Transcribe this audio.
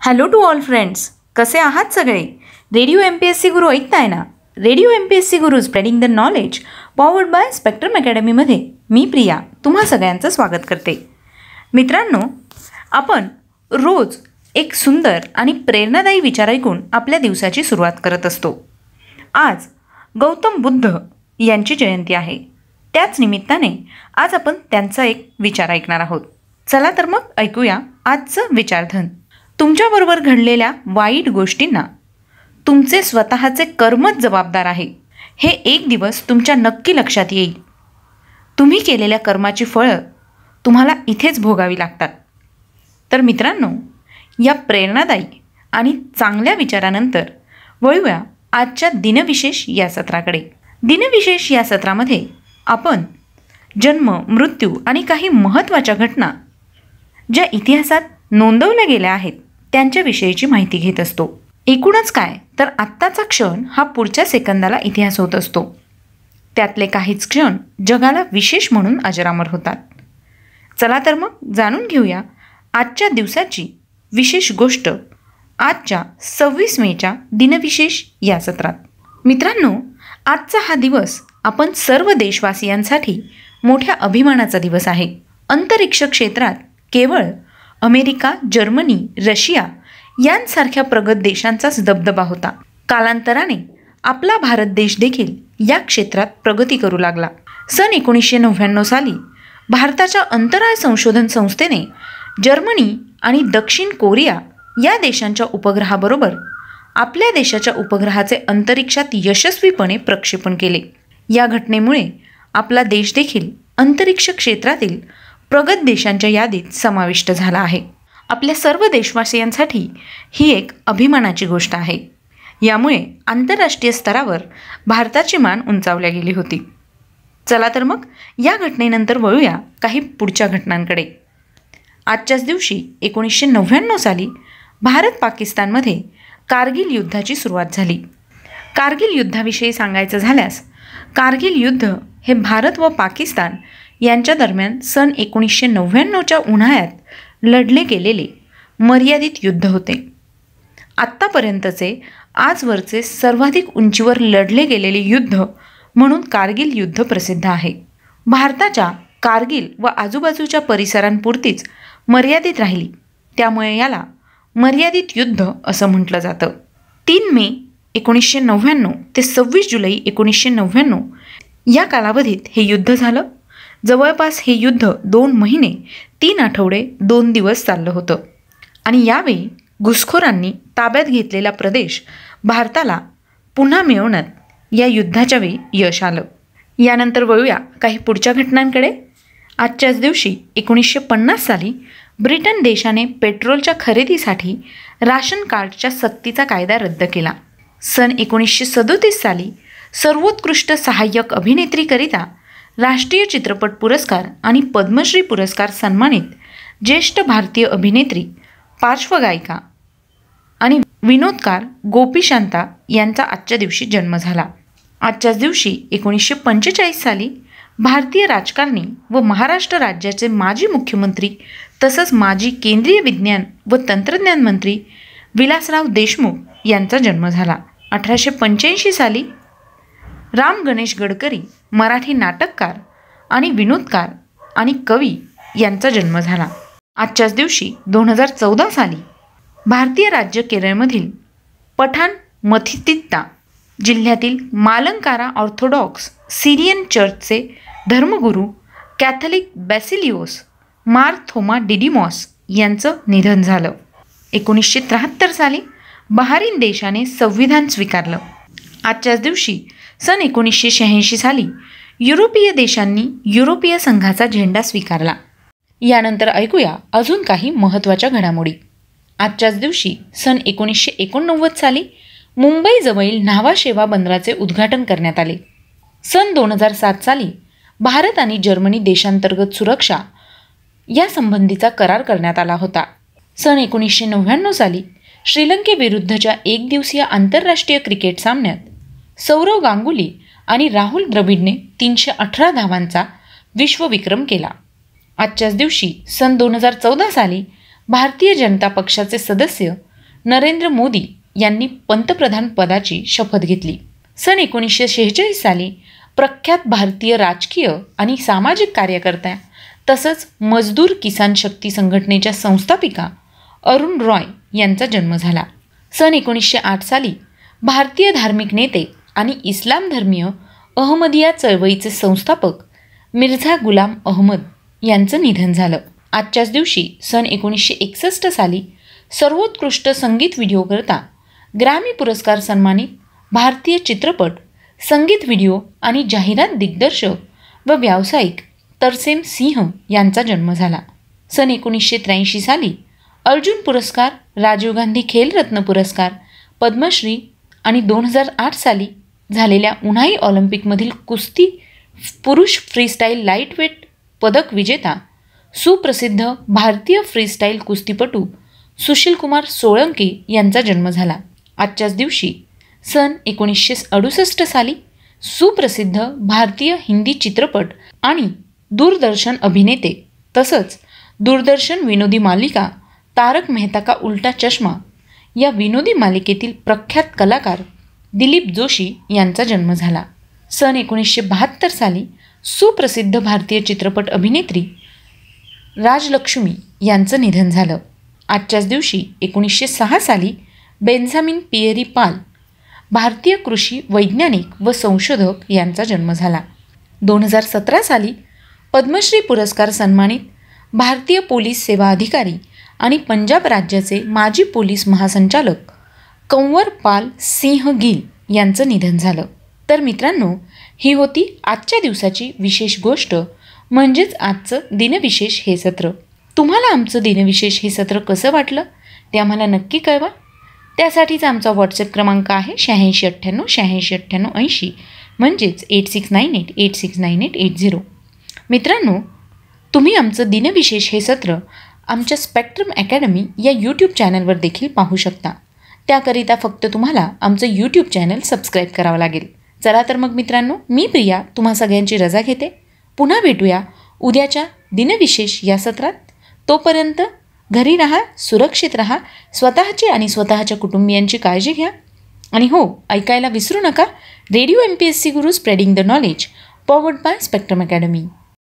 Hello to all friends, कसे आहात सगळे? रेडिओ MPSC गुरु ऐकताय ना? Radio MPSC Guru spreading the knowledge powered by Spectrum अकॅडमीमध्ये मी प्रिया तुम्हा सगळ्यांचं स्वागत करते. मित्रांनो, आपण रोज एक सुंदर आणि प्रेरणादायी विचार ऐकून आपल्या दिवसाची सुरुवात करत असतो. आज गौतम बुद्ध यांची जयंती आहे. त्याच निमित्ताने आज आपण त्यांचा एक विचार ऐकणार आहोत. चला तर मग ऐकूया आजचं विचारधन. तुमच्याबरोबर घडलेल्या वाईट गोष्टींना तुमचे स्वतःचे कर्मच जबाबदार आहे हे एक दिवस तुमच्या नक्की लक्षात येईल. तुम्ही केलेल्या कर्माची फळं तुम्हाला इथेच भोगावी लागतात. तर मित्रांनो, या प्रेरणादायी आणि चांगल्या विचारानंतर वळूया आजच्या दिनविशेष या सत्राकडे. दिनविशेष या सत्रामध्ये आपण जन्म, मृत्यू आणि काही महत्त्वाच्या घटना ज्या इतिहासात नोंदवल्या गेल्या आहेत त्यांच्याविषयीची माहिती घेत असतो. एकूणच काय तर आत्ताचा क्षण हा पुढच्या सेकंदाला इतिहास होत असतो. त्यातले काहीच क्षण जगाला विशेष म्हणून अजरामर होतात. चला तर मग जाणून घेऊया आजच्या दिवसाची विशेष गोष्ट आजच्या 26 मेच्या दिनविशेष या सत्रात. मित्रांनो, आजचा हा दिवस आपण सर्व देशवासियांसाठी मोठ्या अभिमानाचा दिवस आहे. अंतरिक्ष क्षेत्रात केवळ अमेरिका, जर्मनी, रशिया यांसारख्या प्रगत देशांचाच दबदबा होता. कालांतराने आपला भारत देश देखील या क्षेत्रात प्रगती करू लागला. सन 1999 साली भारताच्या अंतराळ संशोधन संस्थेने जर्मनी आणि दक्षिण कोरिया या देशांच्या उपग्रहाबरोबर आपल्या देशाच्या उपग्रहाचे अंतरिक्षात यशस्वीपणे प्रक्षेपण केले. या घटनेमुळे आपला देश देखील अंतरिक्ष क्षेत्रातील प्रगत देशांच्या यादीत समाविष्ट झाला आहे. आपल्या सर्व देशवासियांसाठी ही एक अभिमानाची गोष्ट आहे. यामुळे आंतरराष्ट्रीय स्तरावर भारताची मान उंचावल्या गेली होती. चला तर मग या घटनेनंतर वळूया काही पुढच्या घटनांकडे. आजच्याच दिवशी 1999 साली भारत पाकिस्तानमध्ये कारगिल युद्धाची सुरुवात झाली. कारगिल युद्धाविषयी सांगायचं झाल्यास, कारगिल युद्ध हे भारत व पाकिस्तान यांच्या दरम्यान सन 1999च्या उन्हाळ्यात लढले गेलेले मर्यादित युद्ध होते. आत्तापर्यंतचे आजवरचे सर्वाधिक उंचीवर लढले गेलेले युद्ध म्हणून कारगिल युद्ध प्रसिद्ध आहे. भारताच्या कारगिल व आजूबाजूच्या परिसरांपुरतीच मर्यादित राहिली, त्यामुळे याला मर्यादित युद्ध असं म्हटलं जातं. 3 मे 1999 ते 26 जुलै 1999 या कालावधीत हे युद्ध झालं. जवळपास हे युद्ध 2 महिने 3 आठवडे 2 दिवस चाललं होतं आणि यावेळी घुसखोरांनी ताब्यात घेतलेला प्रदेश भारताला पुन्हा मिळवण्यात या युद्धाच्या वेळी यश आलं. यानंतर वळूया काही पुढच्या घटनांकडे. आजच्याच दिवशी 1950 साली ब्रिटन देशाने पेट्रोलच्या खरेदीसाठी राशन कार्डच्या सक्तीचा कायदा रद्द केला. सन 1937 साली सर्वोत्कृष्ट सहाय्यक अभिनेत्रीकरिता राष्ट्रीय चित्रपट पुरस्कार आणि पद्मश्री पुरस्कार सन्मानित ज्येष्ठ भारतीय अभिनेत्री, पार्श्वगायिका आणि विनोदकार गोपी शांता यांचा आजच्या दिवशी जन्म झाला. आजच्याच दिवशी 1945 साली भारतीय राजकारणी व महाराष्ट्र राज्याचे माजी मुख्यमंत्री तसंच माजी केंद्रीय विज्ञान व तंत्रज्ञान मंत्री विलासराव देशमुख यांचा जन्म झाला. 1885 साली राम गणेश गडकरी मराठी नाटककार आणि विनोदकार आणि कवी यांचा जन्म झाला. आजच्याच दिवशी 2014 साली भारतीय राज्य केरळमधील पठाण मथितिट्टा जिल्ह्यातील मालंकारा ऑर्थोडॉक्स सिरियन चर्चचे धर्मगुरू कॅथलिक बॅसिलिओस मार थोमा डिडिमॉस यांचं निधन झालं. 1973 साली बहारीन देशाने संविधान स्वीकारलं. आजच्याच दिवशी सन 1986 साली युरोपीय देशांनी युरोपीय संघाचा झेंडा स्वीकारला. यानंतर ऐकूया अजून काही महत्त्वाच्या घडामोडी. आजच्याच दिवशी सन 1989 साली मुंबईजवळील न्हावा बंदराचे उद्घाटन करण्यात आले. सन 2007 साली भारत आणि जर्मनी देशांतर्गत सुरक्षा यासंबंधीचा करार करण्यात आला होता. सन 1999 साली श्रीलंकेविरुद्धच्या एकदिवसीय आंतरराष्ट्रीय क्रिकेट सामन्यात सौरव गांगुली आणि राहुल द्रविडने 318 धावांचा विश्वविक्रम केला. आजच्याच दिवशी सन 2014 साली भारतीय जनता पक्षाचे सदस्य नरेंद्र मोदी यांनी पंतप्रधान पदाची शपथ घेतली. सन 1946 साली प्रख्यात भारतीय राजकीय आणि सामाजिक कार्यकर्त्या तसंच मजदूर किसान शक्ती संघटनेच्या संस्थापिका अरुण रॉय यांचा जन्म झाला. सन 1908 साली भारतीय धार्मिक नेते आणि इस्लाम धर्मीय अहमदिया चळवळीचे संस्थापक मिर्झा गुलाम अहमद यांचं निधन झालं. आजच्याच दिवशी सन 1961 साली सर्वोत्कृष्ट संगीत व्हिडिओकरता ग्रॅमी पुरस्कार सन्मानित भारतीय चित्रपट, संगीत व्हिडिओ आणि जाहिरात दिग्दर्शक व व्यावसायिक तरसेम सिंह यांचा जन्म झाला. सन 1983 साली अर्जुन पुरस्कार, राजीव गांधी खेलरत्न पुरस्कार, पद्मश्री आणि 2008 साली झालेल्या उन्हाळी ऑलिम्पिकमधील कुस्ती पुरुष फ्रीस्टाईल लाईटवेट पदक विजेता सुप्रसिद्ध भारतीय फ्रीस्टाईल कुस्तीपटू सुशीलकुमार सोळंके यांचा जन्म झाला. आजच्याच दिवशी सन 1968 साली सुप्रसिद्ध भारतीय हिंदी चित्रपट आणि दूरदर्शन अभिनेते तसंच दूरदर्शन विनोदी मालिका तारक मेहता का उल्टा चष्मा या विनोदी मालिकेतील प्रख्यात कलाकार दिलीप जोशी यांचा जन्म झाला. सन 1972 साली सुप्रसिद्ध भारतीय चित्रपट अभिनेत्री राजलक्ष्मी यांचं निधन झालं. आजच्याच दिवशी 1906 साली बेंझामिन पिएरी पाल भारतीय कृषी वैज्ञानिक व संशोधक यांचा जन्म झाला. 2017 साली पद्मश्री पुरस्कार सन्मानित भारतीय पोलीस सेवा अधिकारी आणि पंजाब राज्याचे माजी पोलीस महासंचालक कंवर पाल सिंह गिल यांचं निधन झालं. तर मित्रांनो, ही होती आजच्या दिवसाची विशेष गोष्ट, म्हणजेच आजचं दिनविशेष हे सत्र. तुम्हाला आमचं दिनविशेष हे सत्र कसं वाटलं ते आम्हाला नक्की कळवा. त्यासाठीच आमचा व्हॉट्सअप क्रमांक आहे 8698 म्हणजेच 8698869880. मित्रांनो, तुम्ही आमचं दिनविशेष हे सत्र आमच्या स्पेक्ट्रम अकॅडमी या यूट्यूब चॅनलवर देखील पाहू शकता. त्याकरिता फक्त तुम्हाला आमचं यूट्यूब चॅनल सबस्क्राईब करावं लागेल. चला तर मग मित्रांनो, मी प्रिया तुम्हा सगळ्यांची रजा घेते. पुन्हा भेटूया उद्याच्या दिनविशेष या सत्रात. तोपर्यंत घरी राहा, सुरक्षित राहा, स्वतःची आणि स्वतःच्या कुटुंबियांची काळजी घ्या. आणि हो, ऐकायला विसरू नका radio MPSC Guru spreading the knowledge powered by spectrum academy.